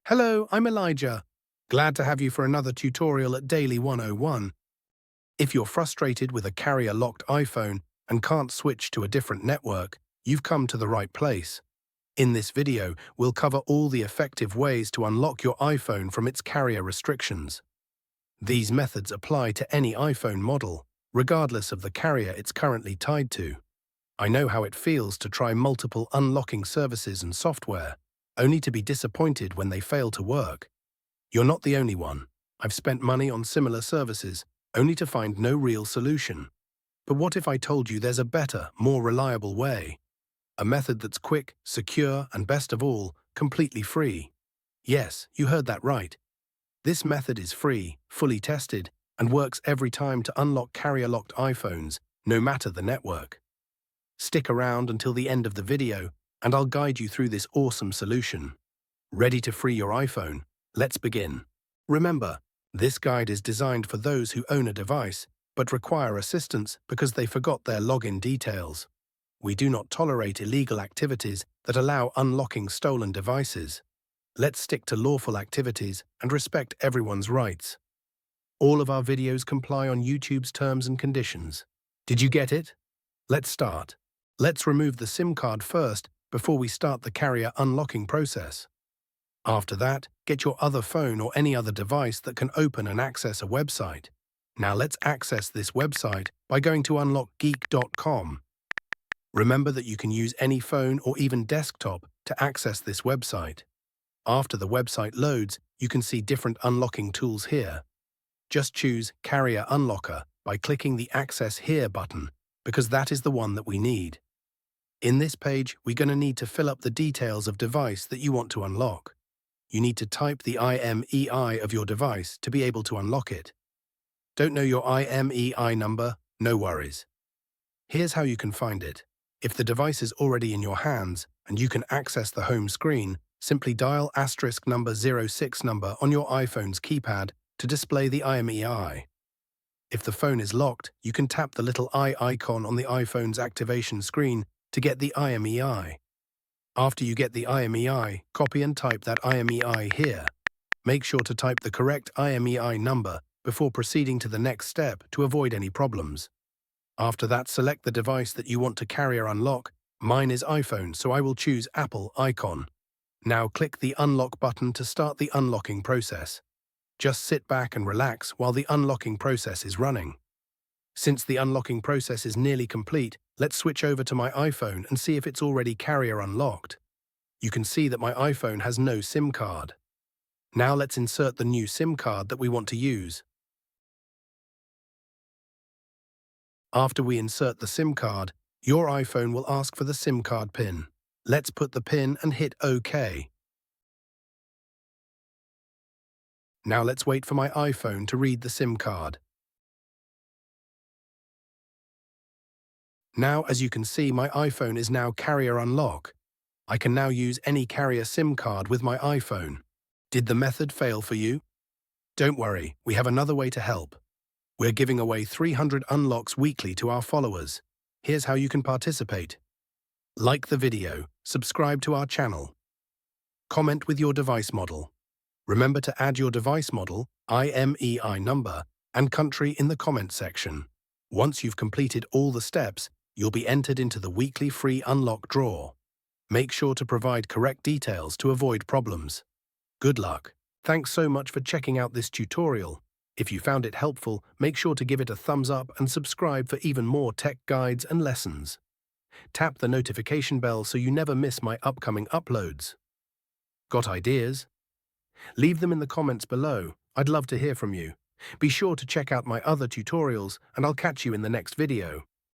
Hello, I'm Elijah. Glad to have you for another tutorial at Daily 101. If you're frustrated with a carrier-locked iPhone and can't switch to a different network, you've come to the right place. In this video, we'll cover all the effective ways to unlock your iPhone from its carrier restrictions. These methods apply to any iPhone model, regardless of the carrier it's currently tied to. I know how it feels to try multiple unlocking services and software, only to be disappointed when they fail to work. You're not the only one. I've spent money on similar services, only to find no real solution. But what if I told you there's a better, more reliable way? A method that's quick, secure, and best of all, completely free. Yes, you heard that right. This method is free, fully tested, and works every time to unlock carrier-locked iPhones, no matter the network. Stick around until the end of the video, and I'll guide you through this awesome solution. Ready to free your iPhone? Let's begin. Remember, this guide is designed for those who own a device, but require assistance because they forgot their login details. We do not tolerate illegal activities that allow unlocking stolen devices. Let's stick to lawful activities and respect everyone's rights. All of our videos comply on YouTube's terms and conditions. Did you get it? Let's start. Let's remove the SIM card first before we start the carrier unlocking process. After that, get your other phone or any other device that can open and access a website. Now let's access this website by going to unlockgeek.com. Remember that you can use any phone or even desktop to access this website. After the website loads, you can see different unlocking tools here. Just choose Carrier Unlocker by clicking the Access Here button, because that is the one that we need. In this page, we're going to need to fill up the details of device that you want to unlock. You need to type the IMEI of your device to be able to unlock it. Don't know your IMEI number? No worries. Here's how you can find it. If the device is already in your hands and you can access the home screen, simply dial *number 06 number on your iPhone's keypad to display the IMEI. If the phone is locked, you can tap the little eye icon on the iPhone's activation screen to get the IMEI. After you get the IMEI, copy and type that IMEI here. Make sure to type the correct IMEI number before proceeding to the next step to avoid any problems. After that, select the device that you want to carrier unlock. Mine is iPhone, so I will choose Apple icon. Now click the unlock button to start the unlocking process. Just sit back and relax while the unlocking process is running. Since the unlocking process is nearly complete, let's switch over to my iPhone and see if it's already carrier unlocked. You can see that my iPhone has no SIM card. Now let's insert the new SIM card that we want to use. After we insert the SIM card, your iPhone will ask for the SIM card PIN. Let's put the PIN and hit OK. Now let's wait for my iPhone to read the SIM card. Now, as you can see, my iPhone is now carrier unlock. I can now use any carrier SIM card with my iPhone. Did the method fail for you? Don't worry, we have another way to help. We're giving away 300 unlocks weekly to our followers. Here's how you can participate. Like the video, subscribe to our channel. Comment with your device model. Remember to add your device model, IMEI number, and country in the comment section. Once you've completed all the steps, you'll be entered into the weekly free unlock draw. Make sure to provide correct details to avoid problems. Good luck. Thanks so much for checking out this tutorial. If you found it helpful, make sure to give it a thumbs up and subscribe for even more tech guides and lessons. Tap the notification bell so you never miss my upcoming uploads. Got ideas? Leave them in the comments below. I'd love to hear from you. Be sure to check out my other tutorials, and I'll catch you in the next video.